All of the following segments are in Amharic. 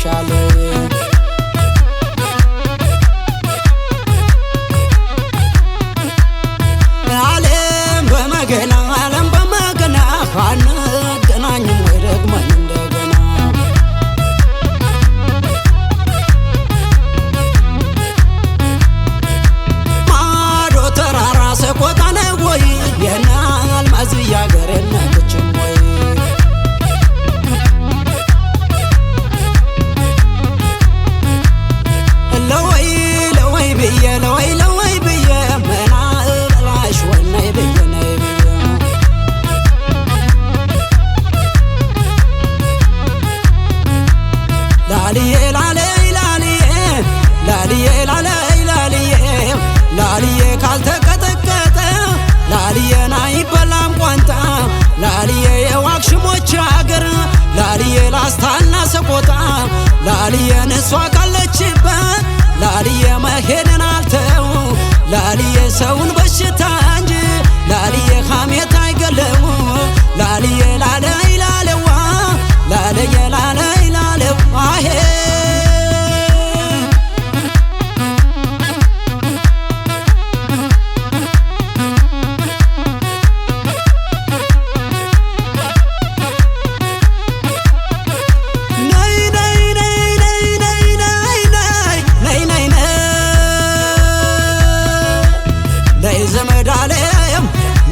ይሻል ዓለም በመገና አንገናኝም ወይ ደግመን እንደገና ማዶ ተራራ ሰቆጣ ነው ወይ የና አልማዝ ያገር የነችም ወይ ለወይ ብዬ ለወይ ብዬ መና በላሽ ወነይ ብዬ ነይ ብዬ ላልዬ ላልዬ ካልተቀጠቀጠ ላልዬን አይበላም ቋንጣ ላልዬ የዋክሽሞች አገር ላልዬ ላስታና ሰቆጣ ላልዬን እሷ ካለችበት ላልዬ መሄድን አልተው ላልዬ ሰውን በሽታ እንጂ ላልዬ ሐሜት አይገለው ላልዬ ላለዋ ላልዬ ላለዋ አሄ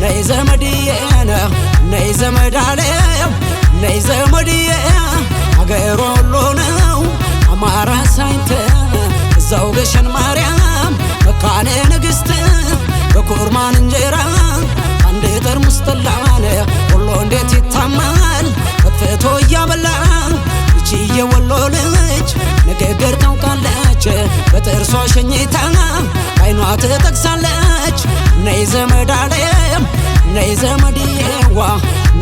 ነይ ዘመድዬ ነይ ዘመዳለም ነይ ዘመድዬ አገር ወሎ ነው አማራ ሳይንት እዛው ግሸን ማርያም መካነ ንግሥት በኩርማን እንጀራ አንድ ጠርሙስ ጠላለ ወሎ እንዴት ይታማል ከፍቶ እያበላ እቺ የወሎ ልጅ ንግግር ታውቃለች በጥርሷ ሸኝታ አይኗ ትጠቅሳለች ነይ ዘመዳለም ነይ ዘመድዬዋ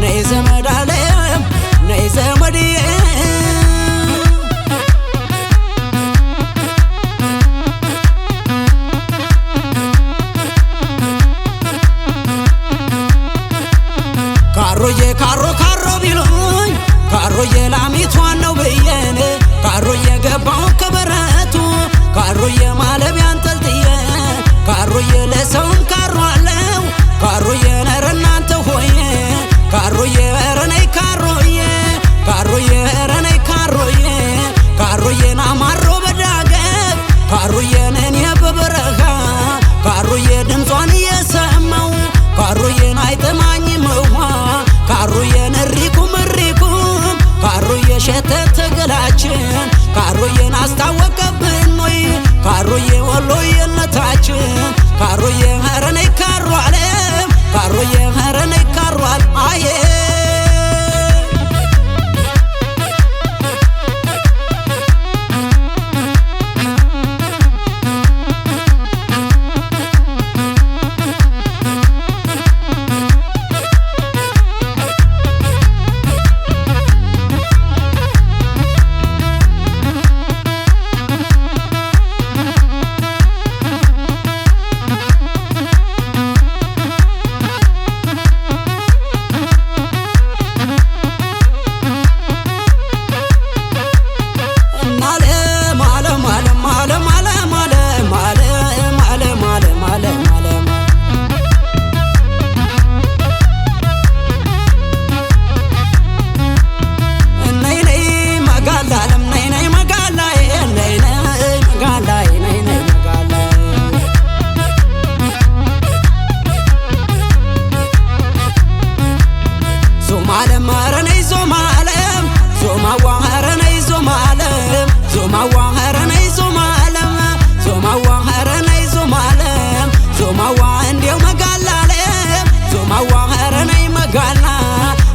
ነይ ዘመዳለም ነይ ዘመድዬ ካሮዬ ካሮ ቢሉኝ ካሮዬ ላሚቷን ነው ብዬን ካሮዬ ገባው ከበረቱ ካሮዬ ማለቢያን ጠልጥዬ ካሮዬ ለሰውም ካሯለው ካሮዬ ነረ እናንተ ሆዬ ካሮዬ ኧረ ነይ ካሮዬ ካሮዬ ኧረ ነይ ካሮዬ ካሮዬን አማሮ በዳገት ካሮዬን እኔ በበረኻ ካሮዬ ድምጿን እየሰማው ካሮዬን አይጥማኝም ውሃ ካሮዬን እሪኩም ካሮዬ ሸተተ ገላችን ካሮዬን አስታወቀብን ወይ ካሮዬ ወሎዬነታችን ካሮዬ ኧረ ነይ ካሮ አለም ካሮዬ ኧረ ነይ ካሮ አየ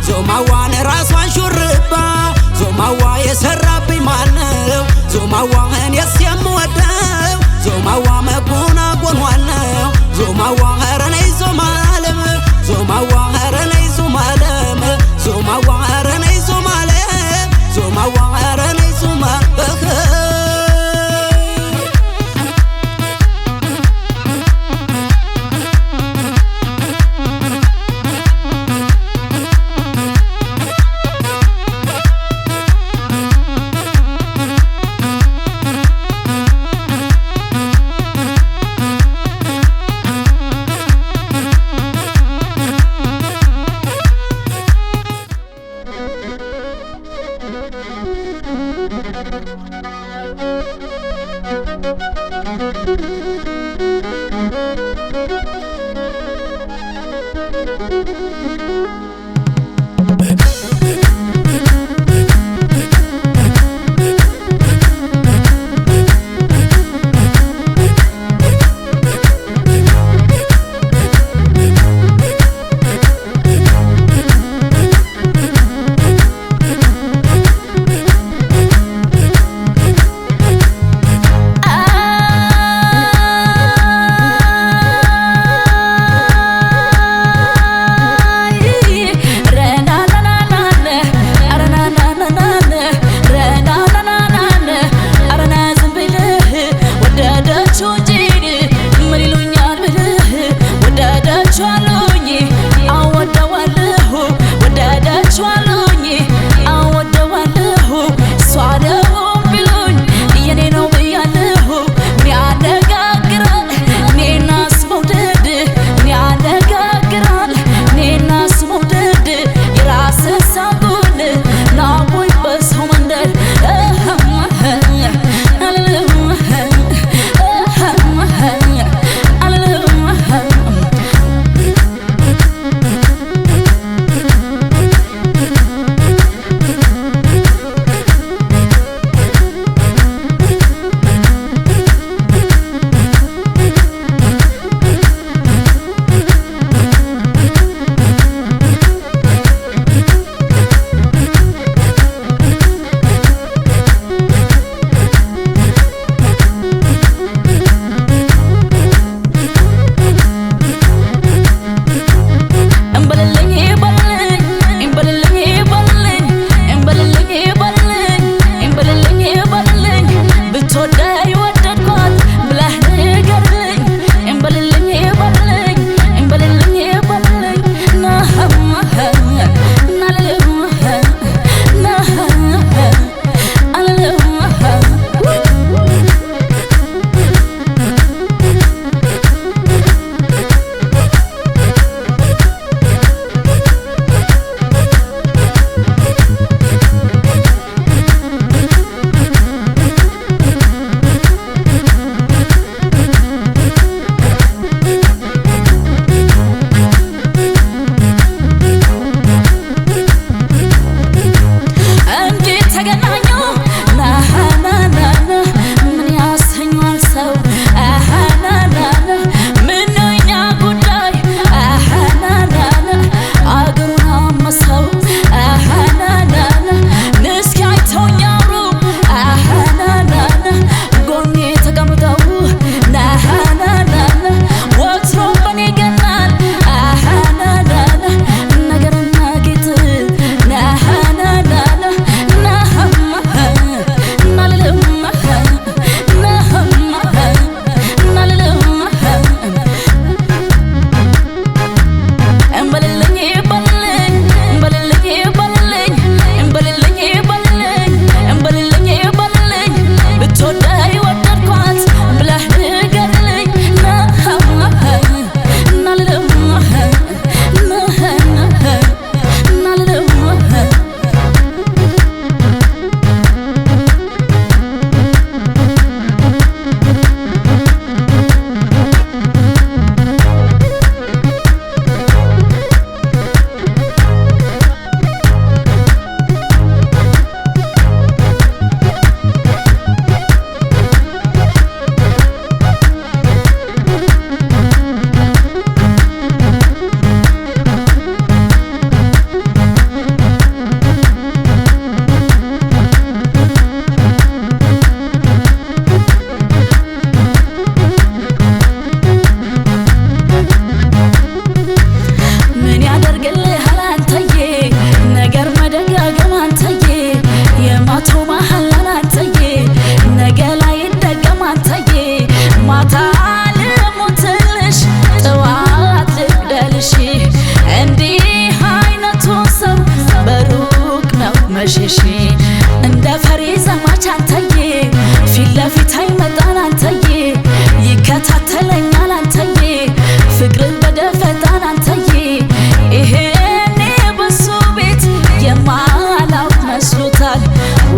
ዞማዋን ራሷን ሹርባ ዞማዋ የሰራብኝ ማነው ዞማዋን የምወደው ዞማዋ መጎና ጎኗነው ዞማዋ ኧረ ነይ ዞማለም ዞማዋ ኧረ ነይ ዞማለም ዞማዋ ኧረ ነይ ዞማለም ዞማዋ ኧረ ነይ ዞማለም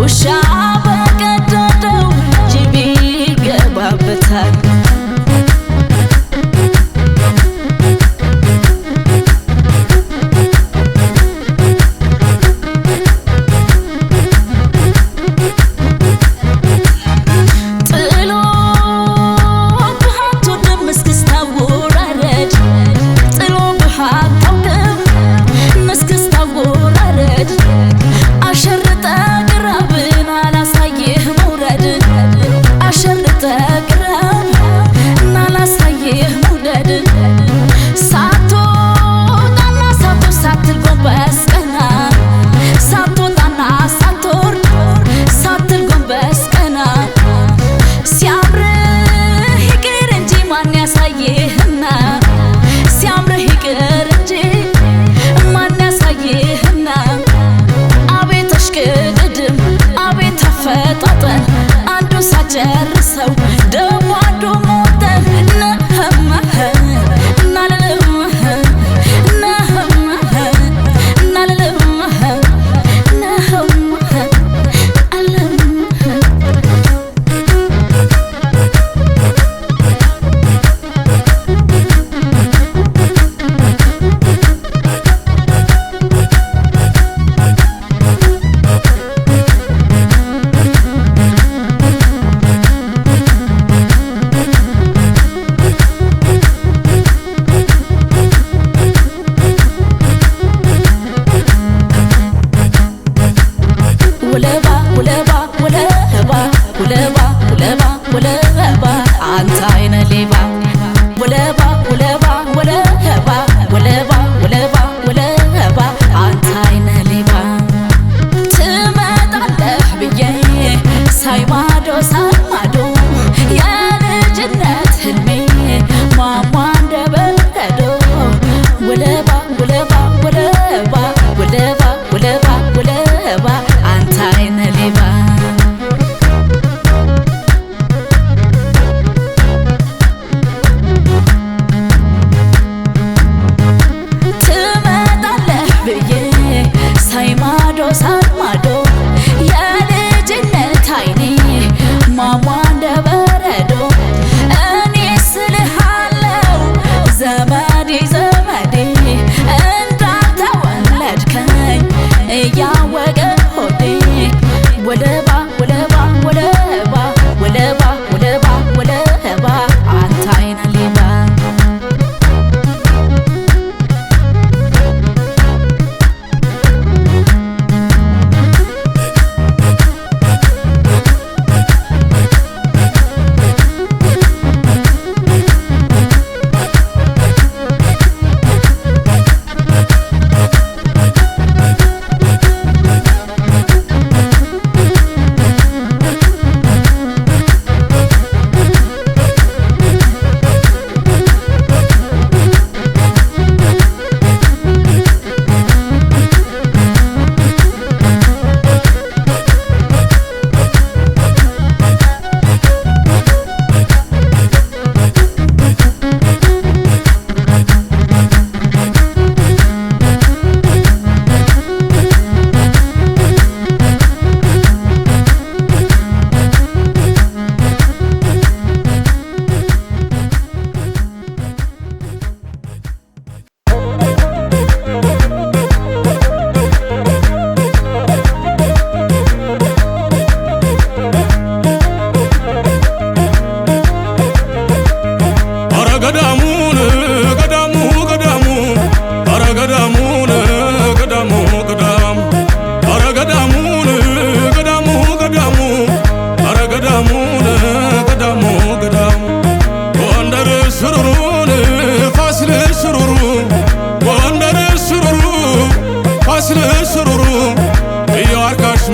ውሻ ውለባ ውለባ ውለባ ውለባ ውለባ ውለባ አንተ አይነ ሌባ ውለባ ውለባ ውለባ ውለባ ውለባ ውለባ አንተ አይነ ሌባ ትመጣለህ ብዬ ሳይማዶ ሳይማዶ የልጅነት ህልሜ ሟሟ እንደበረዶ ውለባ ውለባ ውለባ ውለባ ውለባ ውለባ አንተ አይነ ሌባ ትመጣለህ ብዬ ሳይማዶ ሳይማዶ የልጅነት አይኔ ሟሟ እንደበረዶ እኔ ስልሃለው ዘመዴ ዘመዴ እንዳንተ ወለድከኝ እያወቀ ሆዴ ውለባ ውለባ ውለባ ውለባ ውለባ ውለባ አንተ አይነ ሌባ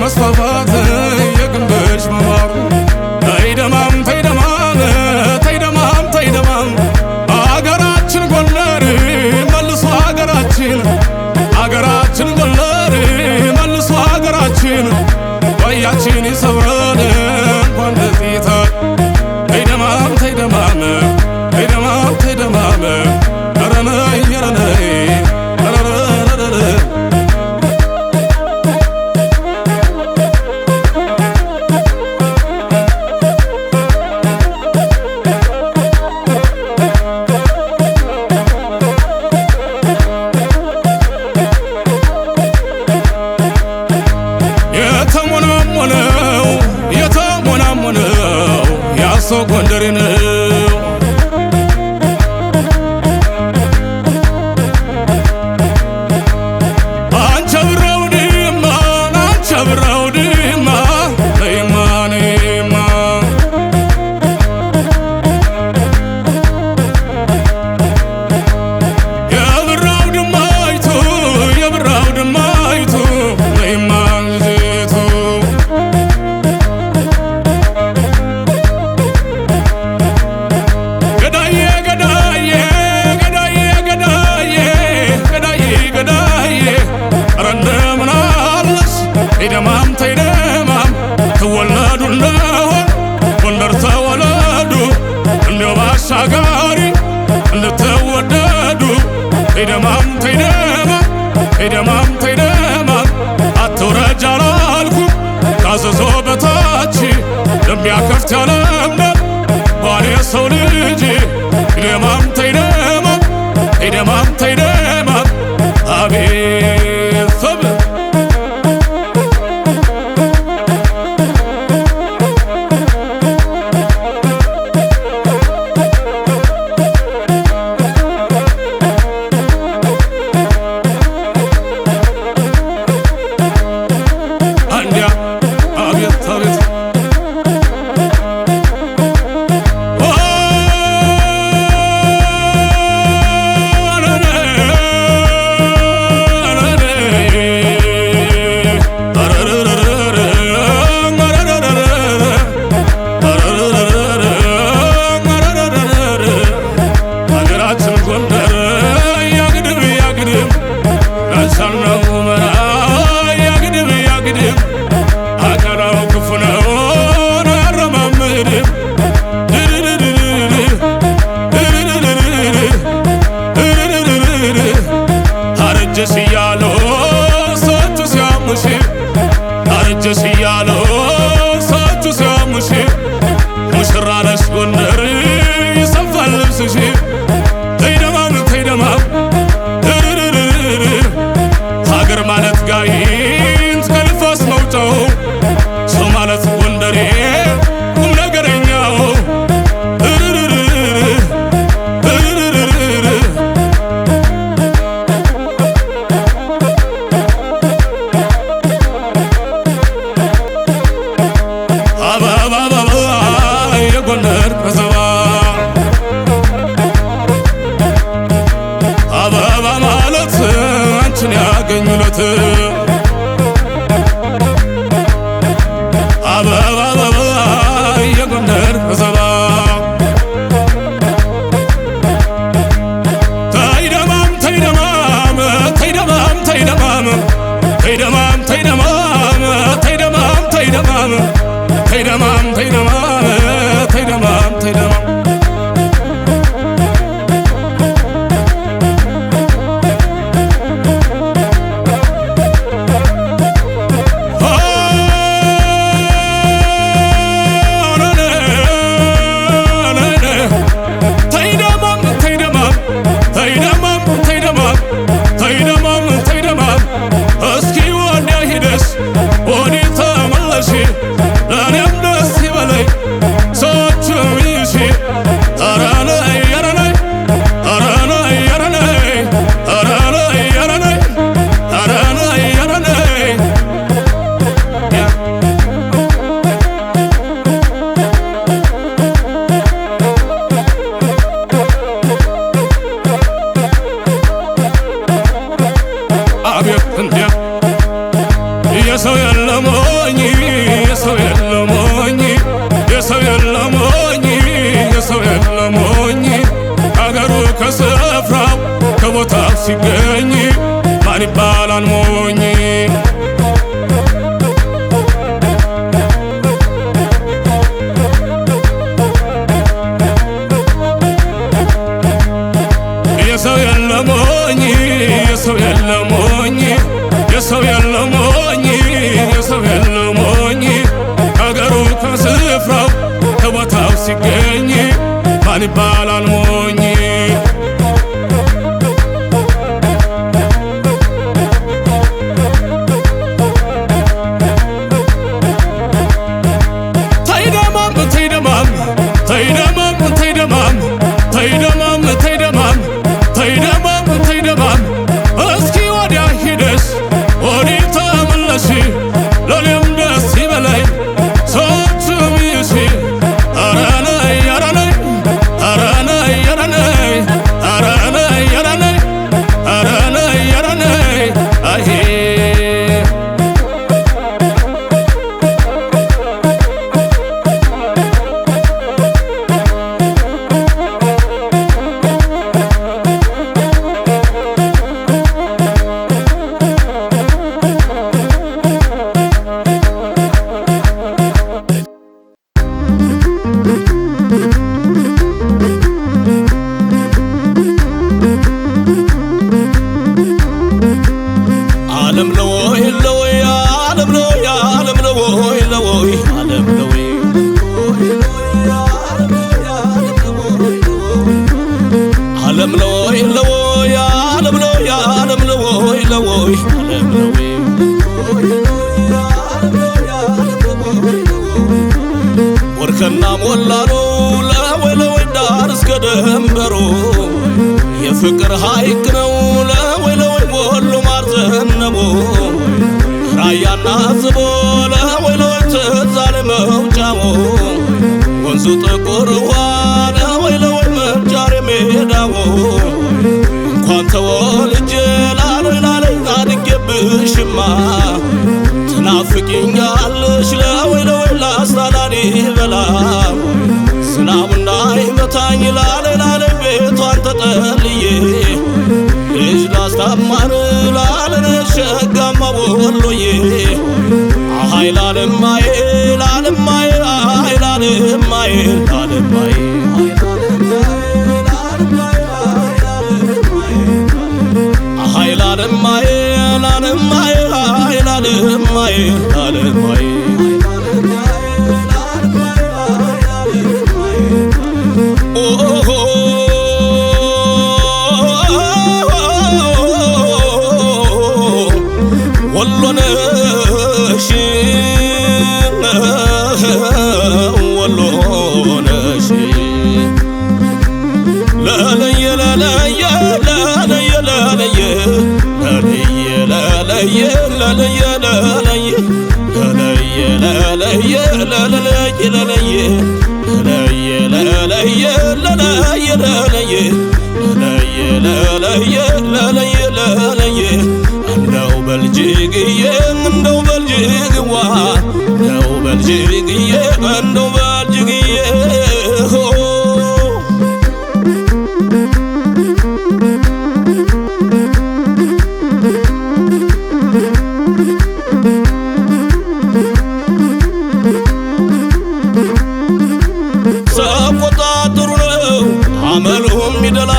መስፋፋት የግንብሽ መማሩ ተይደማም ተይደማም ተይደማም ተይደማም አገራችን ጎንደር መልሶ አገራችን አገራችን ጎንደር መልሶ አገራችን ወያችን ይሰብረን እንኳን ለዚታ ተይደማም ተይደማም ተይደማም ተይደማም ረነ የረነ የተሞናሞነው ያሰው ጎንደሬ ነው አንቸ ብረው ድማ አንቸ ብረው ድማ ለይማኔማ የብራው ድማይቱ የብራው ድማይቱ ለይማን ዜቱ ተይደማም ተይደማም ትወለዱ እንደሆን ጎንደር ተወለዱ እንደው ባሻጋሪ እንድትወደዱ ተይደማም ተይደማም ተይደማም ተይደማም አትውረጅ አላልኩም ካዘዞ በታች እንደሚያከፍት ያለምነት ባሌ ሰው ልጅ ተይደማም ተይደማም ተይደማም ተይደማም አቤት ሰብ አለው ሰዎቹ ሲያሙሽ ሙሽራ ነሽ ጎንደር ይሰፋል ልብስሽ ተይደማም ተይደማም ሀገር ማለት ጋይንት ከንፋስ መውጫው ሰው ማለት ጎንደሬ ቁም ነገረኛው የጎንደር ከሰባ አበባ ማለት አንቺን ያገኙለት አበባ የጎንደር ከሰባ ተይደማም ተይደማም ተይደማም ተይደማም ተይደማም ተይደማም ተይደማም ተይደማም ተይደማም ተይደማም ተይደማም ተይደማም የሰው የለሞኝ የሰው የለሞኝ የሰው የለሞኝ የሰው የለሞኝ አገሩ ከስፍራው ከቦታው ሲገኝ ማን ይባላል ሞኝ የሰው የለሞኝ የሰው የለሞኝ የሰው የለሞኝ የሰው የለሞኝ አገሩ ከስፍራው ከቦታው ሲገኝ ማን ይባላል ሞኝ ተይደማም ተይደማም ተይደማም ተይደማም ተይደማም ተይደማም ተይደማም ተይደማም እስኪ ወዲያ ሂደሽ ወዲህ ተመለሽ ለኔም ደስ ይበለኝ ሰዎቹም ይሽ ኧረ ነይ ኧረ ነይ ኧረ ነይ ኧረ ነይ ኧረ ነይ ኧረ ነይ ኧረ ነይ ኧረ ነይ አሄ ወርከና ሞላሎ ለወይ ለወይ ዳር እስከ ደንበሮ የፍቅር ሐይቅ ነው ለወይ ለወይ ወሎ ማር ዘነቦ ራያና ዝቦ ለወይ ለወይ ትዝ አለ መውጫሞ ወንዙ ጥቁር ውሃ ለወይ ለወይ መጃሬ ሜዳሞ እንኳን ተወልጄ ላለይ ላለይ አድጌብሽማ ትናፍቂኛለሽ ለወይ ለወይ ላስታላኒ በላ ዝናቡና ይመታኝ ላለይ ላለይ ቤቷን ተጠልዬ ልጅ ላስታማን ላለነ ሸጋማ ወሎዬ አሃይ ላለማዬ ላለማዬ አሃይ ላለማዬ ላለማዬ አሃይ ላለማዬ ላለማዬ አሃይ ላለማዬ ላለማዬ ለለየ ለለየ ለለየ ለለየ ለለየ ለለየ ለለየ ለለየ ለለየ እንደው በልጅግዬ እንደው በልጅግዋ እንደው በልጅግዬ እንደው በልጅግዬ ሰቆጣ ጥሩ ነው አመሉም ይደላ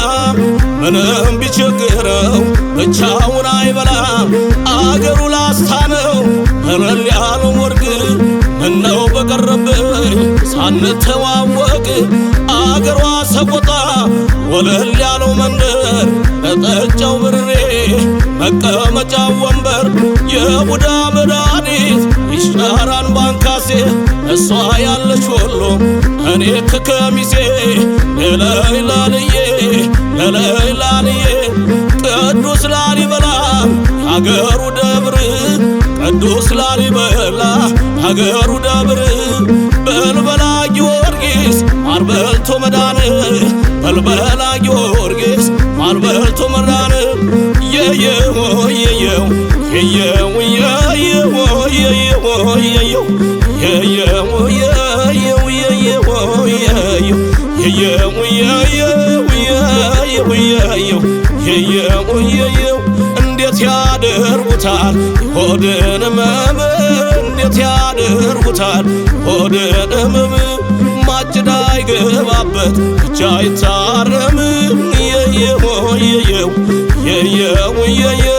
ምንም ቢቸግረው ብቻውን አይበላም አገሩ ላስታ ነው እረል ያለው ወርቅ ምነው በቀረብኝ ሳንተዋወቅ አገሯ ሰቆጣ ወለል ያለው መንደር በጠጫው ብሬ መቀመጫው ወንበር የቡዳ መድኃኒት ይሽራራን ባንካሴ እሷ ያለች ወሎ እኔ ከከሚሴ ለለይላልዬ ለለይላልዬ ቅዱስ ላሊበላ አገሩ ደብር ቅዱስ ላሊበላ አገሩ ደብር በልበላ ጊዮርጊስ ማርበልቶ መዳን በልበላ ጊዮርጊስ ማርበልቶ መዳን የየው የየው የየው የየው የየው የየው የየው የየው የየው የየው የየው የየው የየው እንዴት ያደርጉታል ሆድን ህመም እንዴት ያደርጉታል ሆድን ህመም ማጭዳ አይገባበት ብቻ አይታረም የየው የየው የየው የየው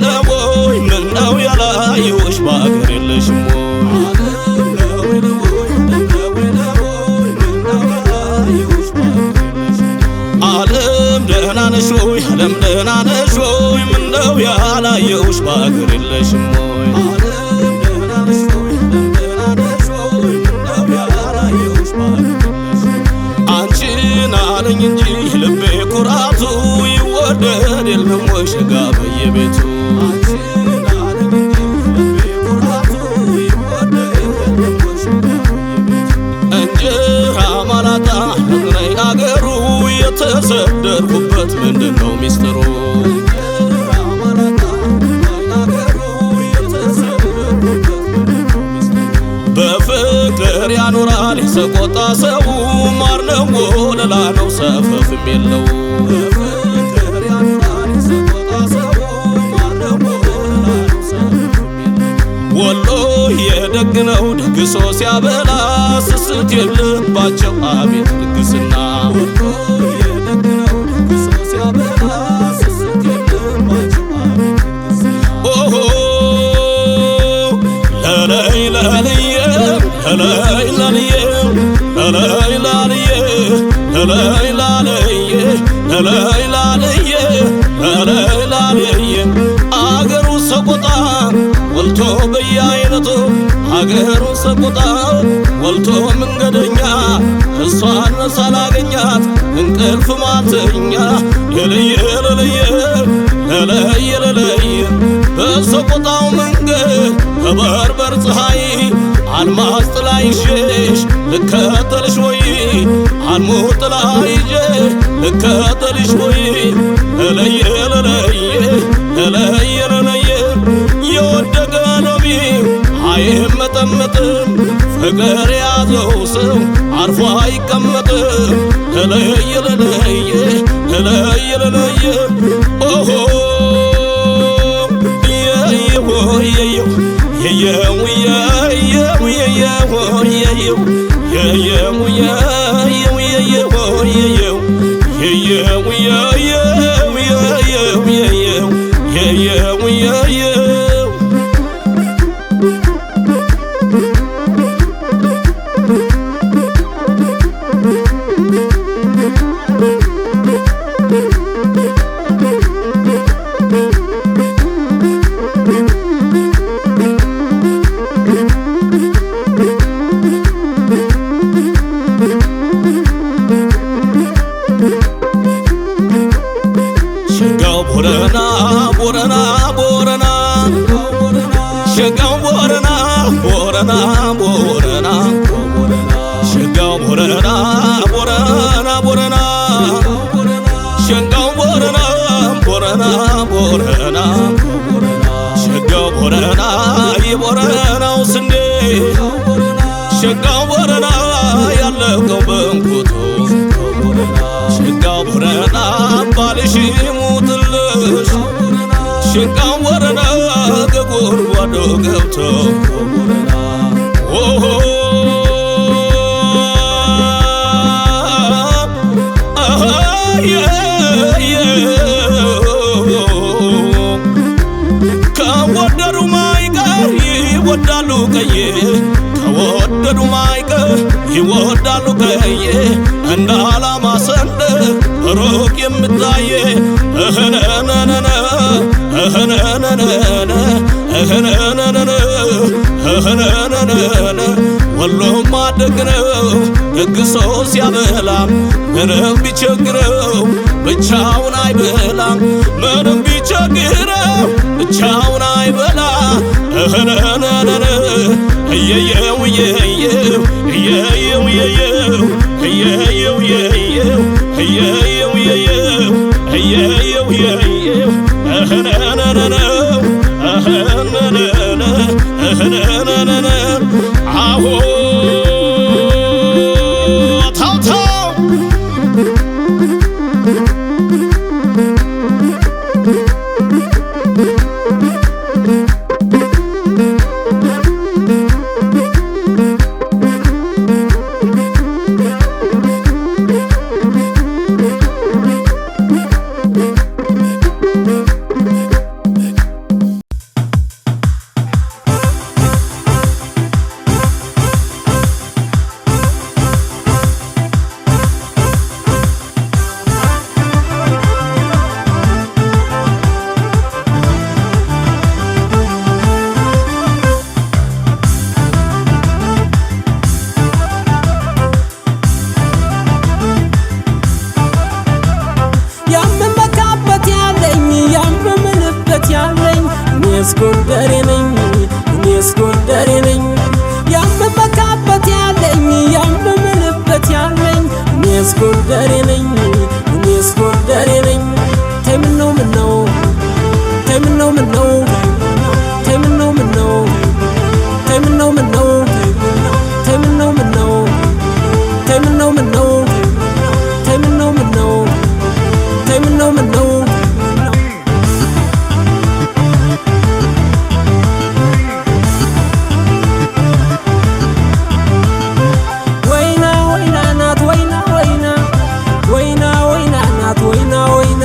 ምነው ያላየሁሽ በአገር የለሽም ዓለም ደህና ነሽ ወይ ዓለም ደህና ነሽ ወይ ምነው ያላየሁሽ በአገር የለሽም አንቺን አለኝ እንጂ ልቤ ኩራቱ ይወደድ የለም ወይ ሸጋ በየቤቱ እንጀራ ማላጣ ነይ አገሩ የተሰደድኩበት ምንድነው ሚስጥሩ በፍቅር ያኖራል የሰቆጣ ሰው ማር ነው ወለላ ነው ሰፈፍም የለው ወሎ የደግነው ደግሶ ሲያበላ ስስት የለባቸው አቤት ድግስና ኦሆ ለለይ ላልየ ለለይ ላልየ ለለይ ላልየ ለለይ ላልየ ለለይ ላልየ ለለይ ላልየ አገሩ ሰቆጣ ወልቶ በየአይነቱ አገሩ ሰቆጣ ወልቶ መንገደኛ እሷን ሳላገኛት እንቅልፍ ማተኛ ለለየ ለለየ ለለየ ለለየ በሰቆጣው መንገድ በበርበር ፀሐይ አልማዝ ጥላ ይዤሽ ልከተልሽ ወይ አልሙ ጥላ ይዤሽ ልከተልሽ ወይ ለለየ ለለየ ለለየ ለለየ የወደቀ ሎሚ አይመጠመጥም ፍቅር ያዘው ሰው አርፎ አይቀመጥም ለለየ ለለየ ለለየ ለለየ ኦሆ ይወዳሉ ቀዬ እንዳላማ ሰንደቅ ሩቅ የምታየ እህነነነ እህነነነ እህነነነ እህነነነ ወሎም ማደግ ነው ደግ ሰው ሲያበላ ምንም ቢቸግረው ብቻውን አይበላም ምንም ቢቸግረው ብቻውን አይበላ እህነነነ እየየው እየየው እየየው እየየው እየየው እየየው እየየው እየየው እየየው እየየው እህነነነ እህነነነ እህነነነ አዎ ታውታው ወይና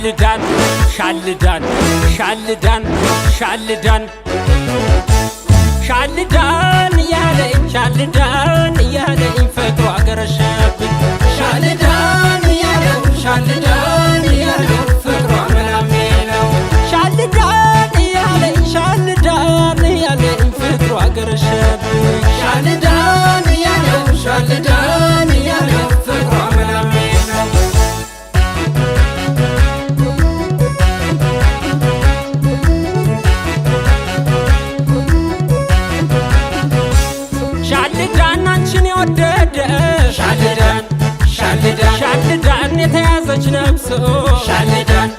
ሻልዳን ሻልዳን ሻልዳን ሻልዳን ሻልዳን እያለኝ ሻልዳን እያለኝ ፍቅሩ አገረሸብኝ ሻልዳን እያለው ሻልዳን እያለው ፍቅሩ አመላሜ ነው ሻልዳን እያለኝ ሻልዳን እያለኝ ፍቅሩ አገረሸብኝ ሻልዳን እያለው ሻልዳን እያለው ፍቅሩ አመላሜ ነው ሻልዳን አንቺን የወደደ ሻልዳን ሻልዳን ሻልዳን የተያዘች ነፍሱ ሻልዳን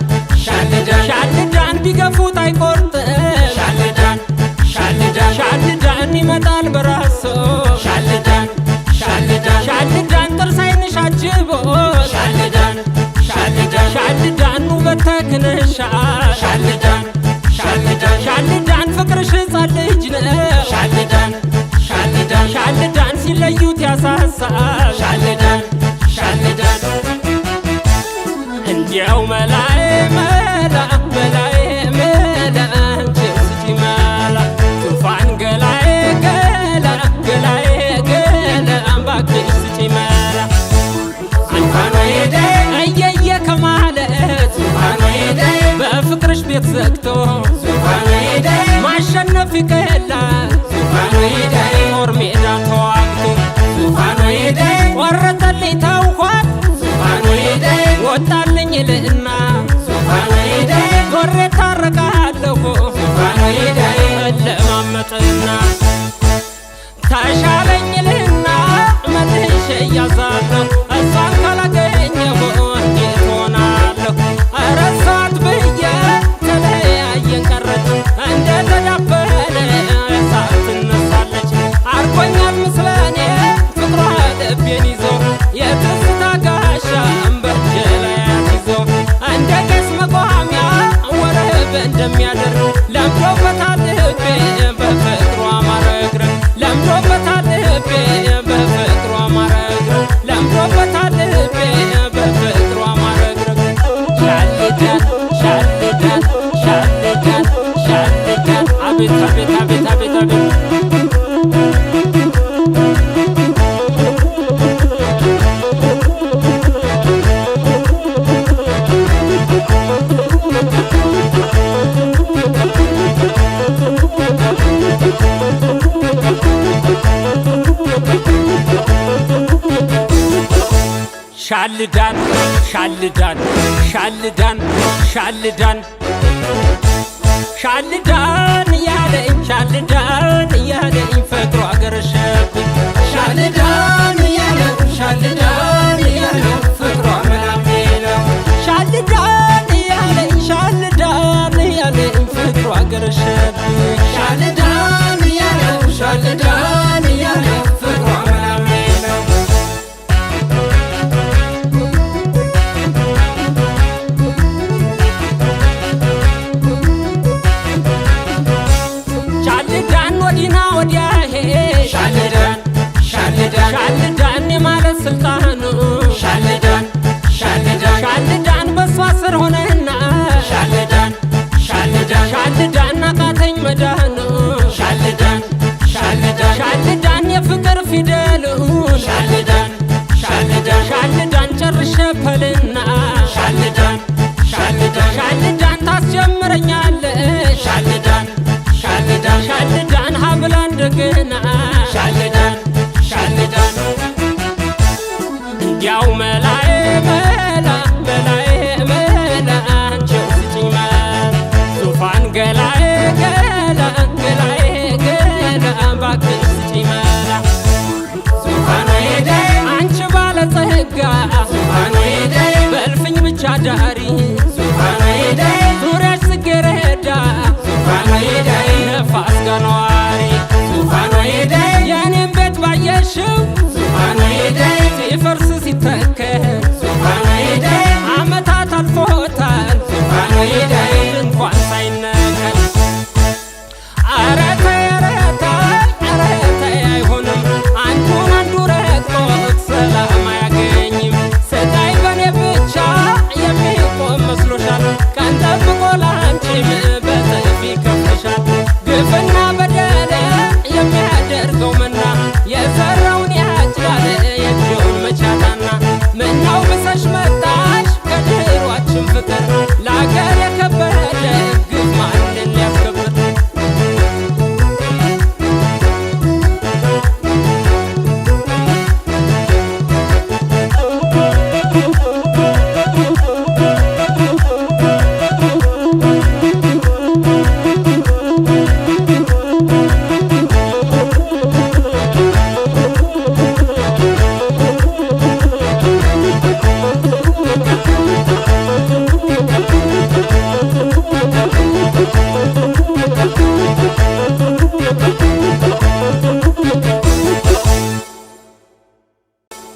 ሻልዳን ሻልዳን ቢገፉት አይቆርጥም ሻልዳን ሻልዳን ሻልዳን ይመጣል በራሱ ሻልዳን ሻልዳን ሻልዳን ጥርስ ዓይንሽ አጅቦ ሻልዳን ሻልዳን ሻልዳን ውበት ተክነሻል ሻልዳን ሻልዳን ሻልዳን ፍቅርሽ ሕፃን ልጅ ነው ሻልዳን ሻልዳን ሻልዳን ሲለዩት ያሳሳል ሻልዳን ሻልዳን እንዲያው መላዬ መላ መላዬ መላ አንቺን ስጪ መላ ዙፋን ገላዬ ገላ ገላዬ ገላ እባክሽ ስጪ መላ አንኳን ወይዴ እየየ ከማለት ዙፋን ወይዴ በፍቅርሽ ቤት ዘግቶ ዙፋን ወይዴ ማሸነፍ ይቀላል ዙፋን ወይዴ ጦር ሜዳ ተዋግቶ ዙፋን ወይዴ ቆረጠልኝ ተውኳት ዙፋን ወይዴ ወጣልኝ ልዕና ዙፋን ወይዴ ዞሬ ታረቃለሁ ዙፋን ወይዴ እለማመጥና ተሻለኝ ልዕና መልሼ እያዛለሁ እሷን ካላገኘሁ እንዴት ሆናለሁ እረሳት ብዬ ተለያየን ቀረች እንደተዳፈነ እሳት ትነሳለች አርጎኛል ምስለኔ ፍቅሯ ልቤን ይዞ የትዝታ ጋሻ በእጄ ላይ አስይዞ እንደ ቄስ መቋሚያ ወረብ እንደሚያደርግ ለምዶበታል ልቤ በፍቅሯ ማረግረግ ለምዶበታል ልቤ በፍቅሯ ማረግረግ ለምዶበታል ልቤ በፍቅሯ ማረግረግ ሻልዳን ሻልዳን ሻልዳን ሻልዳን አቤት አቤት አቤት አቤት አቤት ሻልዳን ሻልዳን ሻልዳን ሻልዳን ሻልዳን እያለኝ ሻልዳን እያለኝ ፍቅሩ አገረሸብኝ ሻልዳን እያለው ሻልዳን እያለው ፍቅሩ አመላሜ ነው ሻልዳን እያለኝ ሻልዳን እያለኝ ፍቅሩ አገረሸብኝ ሻልዳን እያለው ሻልዳን እያለው ፍቅሩ አመላሜ ነው ሻልዳን ወዲና ወዲያ ሻልዳን ሻልዳን ሻልዳን የማለት ስልጣኑ ሻልዳን ሻልዳን ሻልዳን በሷ ስር ሆነና ሻልዳን ሻልዳን ሻልዳን አቃተኝ መዳኑ ሻልዳን ሻልዳን ሻልዳን የፍቅር ፊደሉን ሻልዳን ሻልዳን ሻልዳን ጨርሼ ፐልና ሻልዳን ሻልዳን ሻልዳን ታስጀምረኛለሽ ሻልዳን ሻልዳን ሻልዳን ሀብላ እንደገና ሻልዳን ሻልዳን እንዲያው መላዬ መላ መላዬ መላ አንቺን ስጪኝ መላ ዙፋን ገላዬ ገላ ገላዬ ገላ እባክሽ ስጪኝ መላ ዙፋን ወይዴ አንቺ ባለጸጋ ዙፋን ወይዴ በእልፍኝ ብቻ ዳሪ ዙፋን ወይዴ ዙሪያሽ ጽጌረዳ ዙፋን ወይዴ ነፋስ ጋር ዙፋን ወይዴ የኔም ቤት ባየሽው ዙፋን ወይዴ ሲፈርስ ሲተከል ዙፋን ወይዴ ዓመታት አልፎታል ዙፋን ወይዴ እንኳን ሳይነቀል መላ